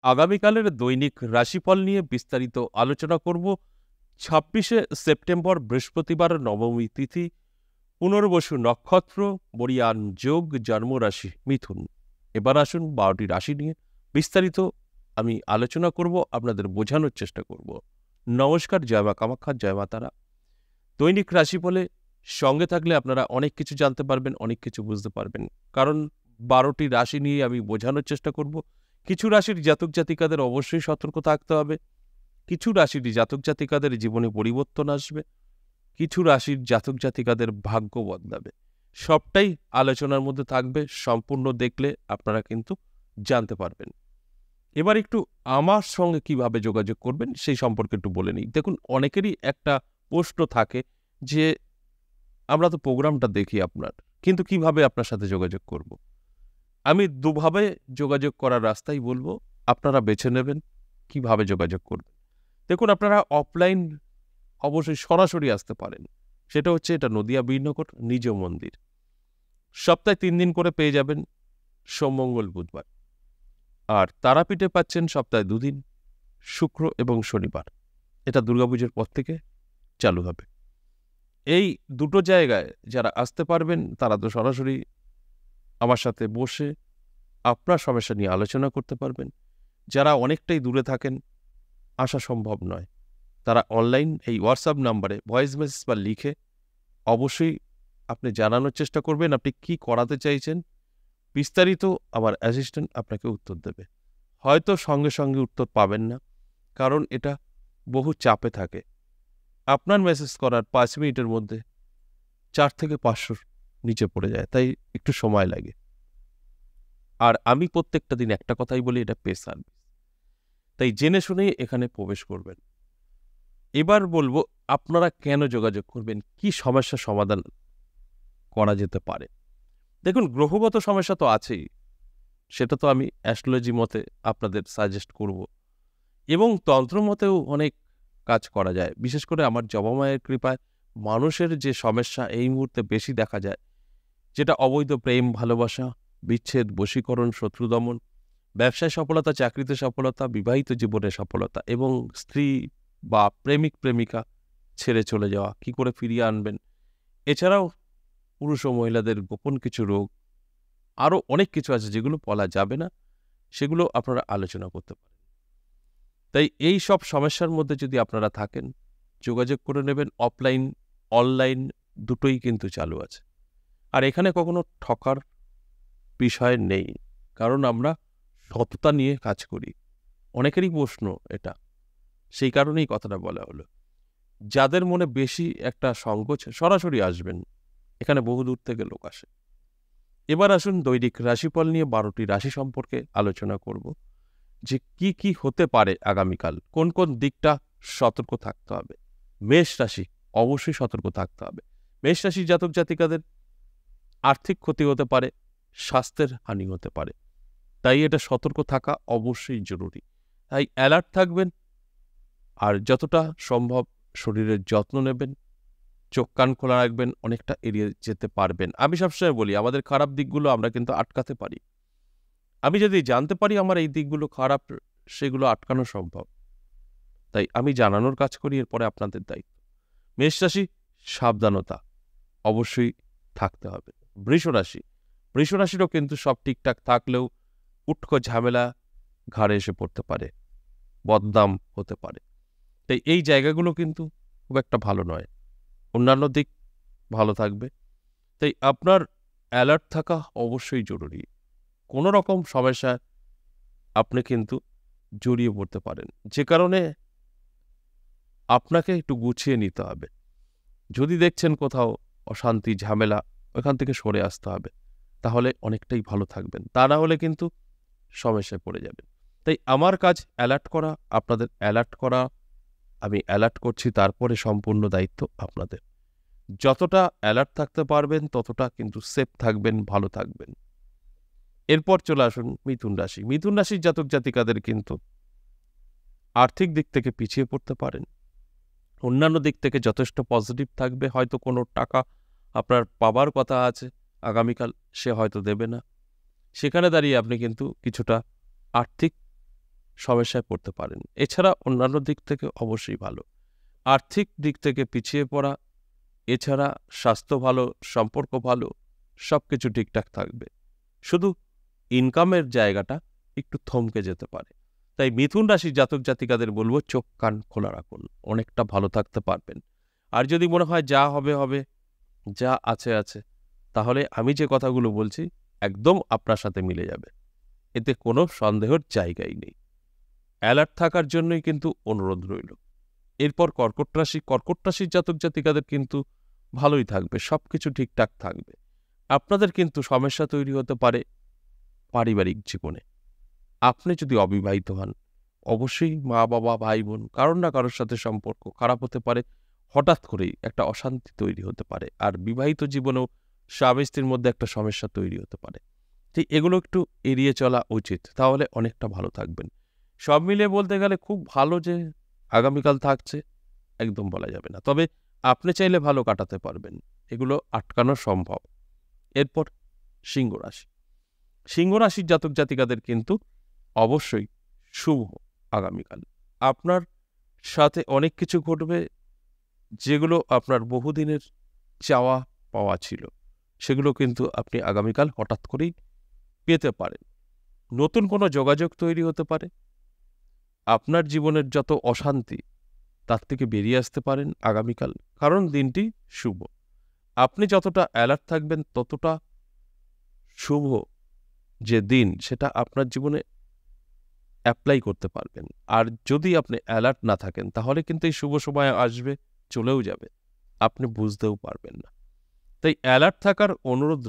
আগামীকালের দৈনিক রাশিফল নিয়ে বিস্তারিত আলোচনা করব। ২৬শে সেপ্টেম্বর বৃহস্পতিবার, নবমী তিথি, পুনর্বসু নক্ষত্র, বরিয়ান যোগ, জন্মরাশি মিথুন। এবার আসুন ১২টি রাশি নিয়ে বিস্তারিত আমি আলোচনা করব, আপনাদের বোঝানোর চেষ্টা করব। নমস্কার, জয় মা কামাখ্যা, জয় মা তারা। দৈনিক রাশিফলে সঙ্গে থাকলে আপনারা অনেক কিছু জানতে পারবেন, অনেক কিছু বুঝতে পারবেন, কারণ ১২টি রাশি নিয়ে আমি বোঝানোর চেষ্টা করব। কিছু রাশির জাতক জাতিকাদের অবশ্যই সতর্ক থাকতে হবে, কিছু রাশির জাতক জাতিকাদের জীবনে পরিবর্তন আসবে, কিছু রাশির জাতক জাতিকাদের ভাগ্য বদলাবে। সবটাই আলোচনার মধ্যে থাকবে, সম্পূর্ণ দেখলে আপনারা কিন্তু জানতে পারবেন। এবার একটু আমার সঙ্গে কিভাবে যোগাযোগ করবেন সেই সম্পর্কে একটু বলে নিই। দেখুন, অনেকেরই একটা প্রশ্ন থাকে যে আমরা তো প্রোগ্রামটা দেখি আপনার, কিন্তু কিভাবে আপনার সাথে যোগাযোগ করব। আমি দুভাবে যোগাযোগ করার রাস্তাই বলবো, আপনারা বেছে নেবেন কিভাবে যোগাযোগ করবেন। দেখুন, আপনারা অফলাইন অবশ্যই সরাসরি আসতে পারেন। সেটা হচ্ছে এটা নদিয়া বীরনগর নিজ মন্দির। সপ্তাহে ৩ দিন করে পেয়ে যাবেন, সোম মঙ্গল বুধবার। আর তারাপীঠে পাচ্ছেন সপ্তাহে ২ দিন, শুক্র এবং শনিবার। এটা দুর্গাপুজোর পর থেকে চালু হবে। এই দুটো জায়গায় যারা আসতে পারবেন তারা তো সরাসরি আমার সাথে বসে আপনার সমস্যা নিয়ে আলোচনা করতে পারবেন। যারা অনেকটাই দূরে থাকেন, আসা সম্ভব নয়, তারা অনলাইন এই হোয়াটসঅ্যাপ নাম্বারে ভয়েস মেসেজ বা লিখে অবশ্যই আপনি জানানোর চেষ্টা করবেন আপনি কি করাতে চাইছেন। বিস্তারিত আমার অ্যাসিস্ট্যান্ট আপনাকে উত্তর দেবে। হয়তো সঙ্গে সঙ্গে উত্তর পাবেন না, কারণ এটা বহু চাপে থাকে। আপনার মেসেজ করার ৫ মিনিটের মধ্যে ৪ থেকে ৫০০ নিচে পড়ে যায়, তাই একটু সময় লাগে। আর আমি প্রত্যেকটা দিন একটা কথাই বলি, এটা পে সার্ভিস, তাই জেনে শুনেই এখানে প্রবেশ করবেন। এবার বলবো আপনারা কেন যোগাযোগ করবেন, কি সমস্যা সমাধান করা যেতে পারে। দেখুন, গ্রহগত সমস্যা তো আছেই, সেটা তো আমি অ্যাস্ট্রোলজি মতে আপনাদের সাজেস্ট করব, এবং তন্ত্র মতেও অনেক কাজ করা যায়। বিশেষ করে আমার জবা মায়ের কৃপায় মানুষের যে সমস্যা এই মুহূর্তে বেশি দেখা যায়, যেটা অবৈধ প্রেম, ভালোবাসা, বিচ্ছেদ, বশীকরণ, শত্রু দমন, ব্যবসায় সফলতা, চাকরিতে সফলতা, বিবাহিত জীবনে সফলতা, এবং স্ত্রী বা প্রেমিক প্রেমিকা ছেড়ে চলে যাওয়া, কি করে ফিরিয়ে আনবেন। এছাড়াও পুরুষ ও মহিলাদের গোপন কিছু রোগ, আরও অনেক কিছু আছে যেগুলো বলা যাবে না, সেগুলো আপনারা আলোচনা করতে পারেন। তাই এই সব সমস্যার মধ্যে যদি আপনারা থাকেন, যোগাযোগ করে নেবেন। অফলাইন অনলাইন দুটোই কিন্তু চালু আছে। আর এখানে কখনো ঠকার বিষয় নেই, কারণ আমরা সততা নিয়ে কাজ করি। অনেকেরই প্রশ্ন এটা, সেই কারণেই কথাটা বলা হলো। যাদের মনে বেশি একটা সংকোচ, সরাসরি আসবেন, এখানে বহু দূর থেকে লোক আসে। এবার আসুন দৈনিক রাশিফল নিয়ে ১২টি রাশি সম্পর্কে আলোচনা করব, যে কি কি হতে পারে আগামীকাল, কোন কোন দিকটা সতর্ক থাকতে হবে। মেষ রাশি, অবশ্যই সতর্ক থাকতে হবে। মেষ রাশির জাতক জাতিকাদের আর্থিক ক্ষতি হতে পারে, স্বাস্থ্যের হানি হতে পারে, তাই এটা সতর্ক থাকা অবশ্যই জরুরি। তাই অ্যালার্ট থাকবেন, আর যতটা সম্ভব শরীরের যত্ন নেবেন, চোখ কান খোলা রাখবেন, অনেকটা এড়িয়ে যেতে পারবেন। আমি সবসময় বলি, আমাদের খারাপ দিকগুলো আমরা কিন্তু আটকাতে পারি। আমি যদি জানতে পারি আমার এই দিকগুলো খারাপ, সেগুলো আটকানো সম্ভব। তাই আমি জানানোর কাজ করি, এরপরে আপনাদের দায়িত্ব। মেষ রাশি, সাবধানতা অবশ্যই থাকতে হবে। বৃষ রাশি, বৃষ রাশিরও কিন্তু সব ঠিকঠাক থাকলেও উটকো ঝামেলা ঘাড়ে এসে পড়তে পারে, বদনাম হতে পারে। তাই এই জায়গাগুলো কিন্তু খুব একটা ভালো নয়। অন্যান্য দিক ভালো থাকবে, তাই আপনার অ্যালার্ট থাকা অবশ্যই জরুরি। কোনো রকম সমস্যায় আপনি কিন্তু জড়িয়ে পড়তে পারেন, যে কারণে আপনাকে একটু গুছিয়ে নিতে হবে। যদি দেখছেন কোথাও অশান্তি, ঝামেলা, ওখান থেকে সরে আসতে হবে, তাহলে অনেকটাই ভালো থাকবেন। তা না হলে কিন্তু সমস্যায় পড়ে যাবেন। তাই আমার কাজ অ্যালার্ট করা, আপনাদের অ্যালার্ট করা। আমি অ্যালার্ট করছি, তারপরে সম্পূর্ণ দায়িত্ব আপনাদের। যতটা অ্যালার্ট থাকতে পারবেন ততটা কিন্তু সেফ থাকবেন, ভালো থাকবেন। এরপর চলে আসুন মিথুন রাশি। মিথুন রাশির জাতক জাতিকাদের কিন্তু আর্থিক দিক থেকে পিছিয়ে পড়তে পারেন, অন্যান্য দিক থেকে যথেষ্ট পজিটিভ থাকবে। হয়তো কোনো টাকা আপনার পাবার কথা আছে আগামীকাল, সে হয়তো দেবে না। সেখানে দাঁড়িয়ে আপনি কিন্তু কিছুটা আর্থিক সমস্যায় পড়তে পারেন। এছাড়া অন্যান্য দিক থেকে অবশ্যই ভালো। আর্থিক দিক থেকে পিছিয়ে পড়া, এছাড়া স্বাস্থ্য ভালো, সম্পর্ক ভালো, সবকিছু ঠিকঠাক থাকবে। শুধু ইনকামের জায়গাটা একটু থমকে যেতে পারে। তাই মিথুন রাশির জাতক জাতিকাদের বলবো চোখ কান খোলা রাখুন, অনেকটা ভালো থাকতে পারবেন। আর যদি মনে হয় যা হবে হবে, যা আছে আছে, তাহলে আমি যে কথাগুলো বলছি একদম আপনার সাথে মিলে যাবে, এতে কোনো সন্দেহের জায়গাই নেই। অ্যালার্ট থাকার জন্যই কিন্তু অনুরোধ রইল। এরপর কর্কট রাশির জাতক জাতিকাদের কিন্তু ভালোই থাকবে, সবকিছু ঠিকঠাক থাকবে। আপনাদের কিন্তু সমস্যা তৈরি হতে পারে পারিবারিক জীবনে। আপনি যদি অবিবাহিত হন, অবশ্যই মা বাবা ভাই বোন কারোর না কারোর সাথে সম্পর্ক খারাপ হতে পারে, হঠাৎ করেই একটা অশান্তি তৈরি হতে পারে। আর বিবাহিত জীবনেও স্বামী স্ত্রীর মধ্যে একটা সমস্যা তৈরি হতে পারে। ঠিক এগুলো একটু এড়িয়ে চলা উচিত, তাহলে অনেকটা ভালো থাকবেন। সব মিলিয়ে বলতে গেলে খুব ভালো যে আগামীকাল থাকছে একদম বলা যাবে না, তবে আপনি চাইলে ভালো কাটাতে পারবেন, এগুলো আটকানো সম্ভব। এরপর সিংহ রাশি। সিংহ রাশির জাতক জাতিকাদের কিন্তু অবশ্যই শুভ আগামীকাল। আপনার সাথে অনেক কিছু ঘটবে, যেগুলো আপনার বহুদিনের চাওয়া পাওয়া ছিল, সেগুলো কিন্তু আপনি আগামীকাল হঠাৎ করেই পেতে পারেন। নতুন কোনো যোগাযোগ তৈরি হতে পারে। আপনার জীবনের যত অশান্তি, তার থেকে বেরিয়ে আসতে পারেন আগামীকাল, কারণ দিনটি শুভ। আপনি যতটা অ্যালার্ট থাকবেন ততটা শুভ যে দিন, সেটা আপনার জীবনে অ্যাপ্লাই করতে পারবেন। আর যদি আপনি অ্যালার্ট না থাকেন, তাহলে কিন্তু এই শুভ সময় আসবে, চলেও যাবে, আপনি বুঝতেও পারবেন না। তাই অ্যালার্ট থাকার অনুরোধ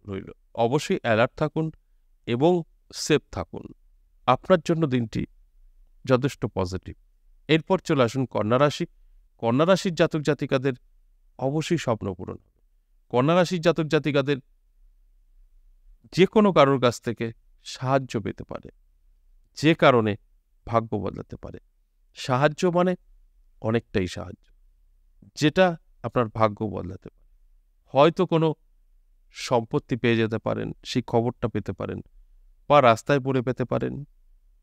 রইল। অবশ্যই অ্যালার্ট থাকুন এবং সেফ থাকুন, আপনার জন্য দিনটি যথেষ্ট পজিটিভ। এরপর চলে আসুন কন্যা রাশি। কন্যা রাশির জাতক জাতিকাদের অবশ্যই স্বপ্ন পূরণ হবে। কন্যা রাশির জাতক জাতিকাদের যে কোনো কারোর কাছ থেকে সাহায্য পেতে পারে, যে কারণে ভাগ্য বদলাতে পারে। সাহায্য মানে অনেকটাই সাহায্য, যেটা আপনার ভাগ্য বদলাতে পারে। হয়তো কোনো সম্পত্তি পেয়ে যেতে পারেন, সেই খবরটা পেতে পারেন, বা রাস্তায় পড়ে পেতে পারেন,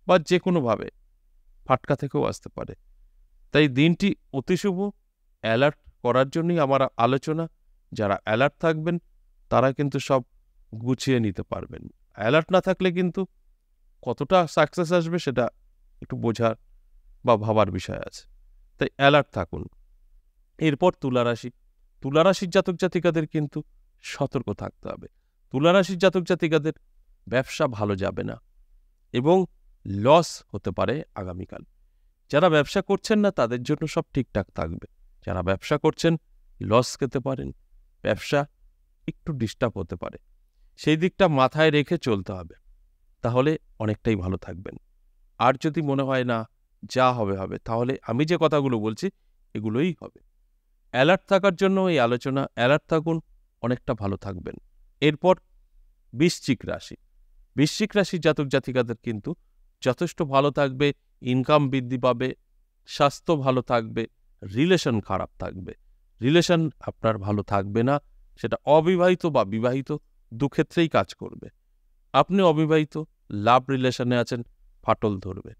বা যে কোনোভাবে ফাটকা থেকেও আসতে পারে। তাই দিনটি অতি শুভ। অ্যালার্ট করার জন্যই আমার আলোচনা। যারা অ্যালার্ট থাকবেন তারা কিন্তু সব গুছিয়ে নিতে পারবেন। অ্যালার্ট না থাকলে কিন্তু কতটা সাকসেস আসবে সেটা একটু বোঝার বা ভাবার বিষয় আছে। তাই অ্যালার্ট থাকুন। এরপর তুলা রাশি। তুলা রাশির জাতক জাতিকাদের কিন্তু সতর্ক থাকতে হবে। তুলা রাশির জাতক জাতিকাদের ব্যবসা ভালো যাবে না এবং লস হতে পারে আগামীকাল। যারা ব্যবসা করছেন না তাদের জন্য সব ঠিকঠাক থাকবে। যারা ব্যবসা করছেন লস খেতে পারেন, ব্যবসা একটু ডিস্টার্ব হতে পারে, সেই দিকটা মাথায় রেখে চলতে হবে, তাহলে অনেকটাই ভালো থাকবেন। আর যদি মনে হয় না যা হবে হবে, তাহলে আমি যে কথাগুলো বলছি এগুলোই হবে। অ্যালার্ট থাকার জন্য এই আলোচনা। অ্যালার্ট থাকুন, অনেকটা ভালো থাকবেন। এরপর বৃশ্চিক রাশি। বৃশ্চিক রাশির জাতক জাতিকাদের কিন্তু যথেষ্ট ভালো থাকবে, ইনকাম বৃদ্ধি পাবে, স্বাস্থ্য ভালো থাকবে, রিলেশন খারাপ থাকবে। রিলেশন আপনার ভালো থাকবে না, সেটা অবিবাহিত বা বিবাহিত দুক্ষেত্রেই কাজ করবে। আপনি অবিবাহিত, লাভ রিলেশনে আছেন, ফাটল ধরবে।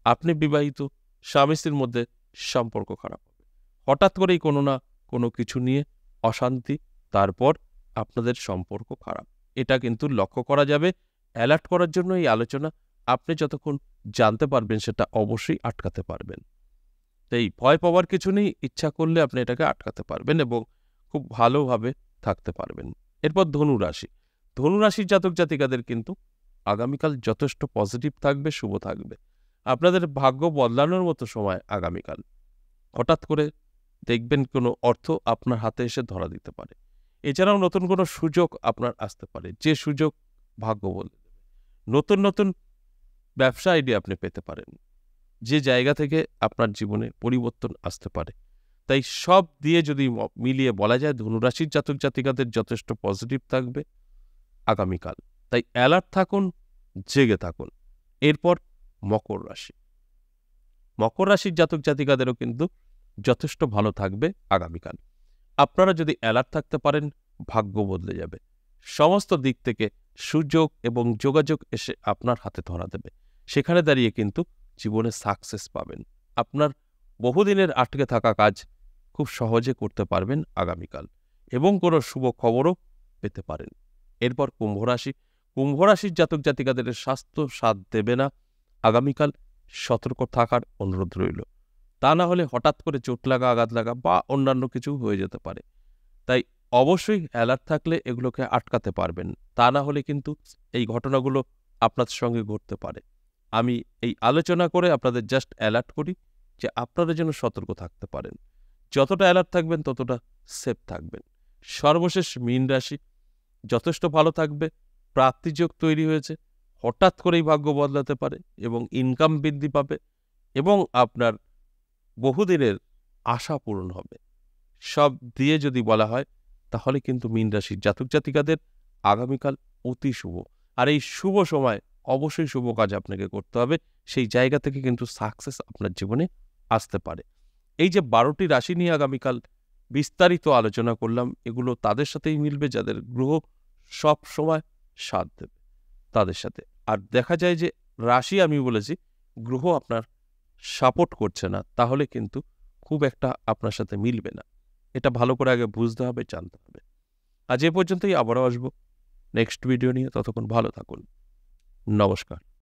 আপনি বিবাহিত, স্বামী স্ত্রীর মধ্যে সম্পর্ক খারাপ হবে। হঠাৎ করেই কোনো না কোনো কিছু নিয়ে অশান্তি, তারপর আপনাদের সম্পর্ক খারাপ, এটা কিন্তু লক্ষ্য করা যাবে। অ্যালার্ট করার জন্য এই আলোচনা। আপনি যতক্ষণ জানতে পারবেন সেটা অবশ্যই আটকাতে পারবেন। তাই ভয় পাওয়ার কিছু নেই, ইচ্ছা করলে আপনি এটাকে আটকাতে পারবেন এবং খুব ভালোভাবে থাকতে পারবেন। এরপর ধনু রাশি। ধনু রাশির জাতক জাতিকাদের কিন্তু আগামীকাল যথেষ্ট পজিটিভ থাকবে, শুভ থাকবে। আপনাদের ভাগ্য বদলানোর মতো সময় আগামীকাল। হঠাৎ করে দেখবেন কোনো অর্থ আপনার হাতে এসে ধরা দিতে পারে। এছাড়াও নতুন কোনো সুযোগ আপনার আসতে পারে, যে সুযোগ ভাগ্য বলে দেবে। নতুন নতুন ব্যবসা আইডিয়া আপনি পেতে পারেন, যে জায়গা থেকে আপনার জীবনে পরিবর্তন আসতে পারে। তাই সব দিয়ে যদি মিলিয়ে বলা যায়, ধনুরাশির জাতক জাতিকাদের যথেষ্ট পজিটিভ থাকবে আগামীকাল। তাই অ্যালার্ট থাকুন, জেগে থাকুন। এরপর মকর রাশি। মকর রাশির জাতক জাতিকাদেরও কিন্তু যথেষ্ট ভালো থাকবে আগামীকাল। আপনারা যদি অ্যালার্ট থাকতে পারেন, ভাগ্য বদলে যাবে। সমস্ত দিক থেকে সুযোগ এবং যোগাযোগ এসে আপনার হাতে ধরা দেবে। সেখানে দাঁড়িয়ে কিন্তু জীবনে সাকসেস পাবেন। আপনার বহুদিনের আটকে থাকা কাজ খুব সহজে করতে পারবেন আগামীকাল এবং কোনো শুভ খবরও পেতে পারেন। এরপর কুম্ভ রাশি। কুম্ভ রাশির জাতক জাতিকাদের স্বাস্থ্য সাথ দেবে না। আগামীকাল সতর্ক থাকার অনুরোধ রইল। তা না হলে হঠাৎ করে চোট লাগা, আঘাত লাগা বা অন্যান্য কিছু হয়ে যেতে পারে। তাই অবশ্যই অ্যালার্ট থাকলে এগুলোকে আটকাতে পারবেন। তা না হলে কিন্তু এই ঘটনাগুলো আপনাদের সঙ্গে ঘটতে পারে। আমি এই আলোচনা করে আপনাদের জাস্ট অ্যালার্ট করি যে আপনারা যেন সতর্ক থাকতে পারেন। যতটা অ্যালার্ট থাকবেন ততটা সেফ থাকবেন। সর্বশেষ মীন রাশি যথেষ্ট ভালো থাকবে। প্রাপ্তিযোগ তৈরি হয়েছে, হঠাৎ করেই ভাগ্য বদলাতে পারে এবং ইনকাম বৃদ্ধি পাবে এবং আপনার বহুদিনের আশা পূরণ হবে। সব দিয়ে যদি বলা হয় তাহলে কিন্তু মীন রাশির জাতক জাতিকাদের আগামীকাল অতি শুভ। আর এই শুভ সময় অবশ্যই শুভ কাজ আপনাকে করতে হবে। সেই জায়গা থেকে কিন্তু সাকসেস আপনার জীবনে আসতে পারে। এই যে 12টি রাশি নিয়ে আগামীকাল বিস্তারিত আলোচনা করলাম, এগুলো তাদের সাথেই মিলবে যাদের গ্রহ সব সময় সাথ দেবে তাদের সাথে। আর দেখা যায় যে রাশি আমি বলেছি, গ্রহ আপনার সাপোর্ট করছে না, তাহলে কিন্তু খুব একটা আপনার সাথে মিলবে না। এটা ভালো করে আগে বুঝতে হবে, জানতে হবে। আজ এ পর্যন্তই, আবারও আসবো নেক্সট ভিডিও নিয়ে। ততক্ষণ ভালো থাকুন। নমস্কার।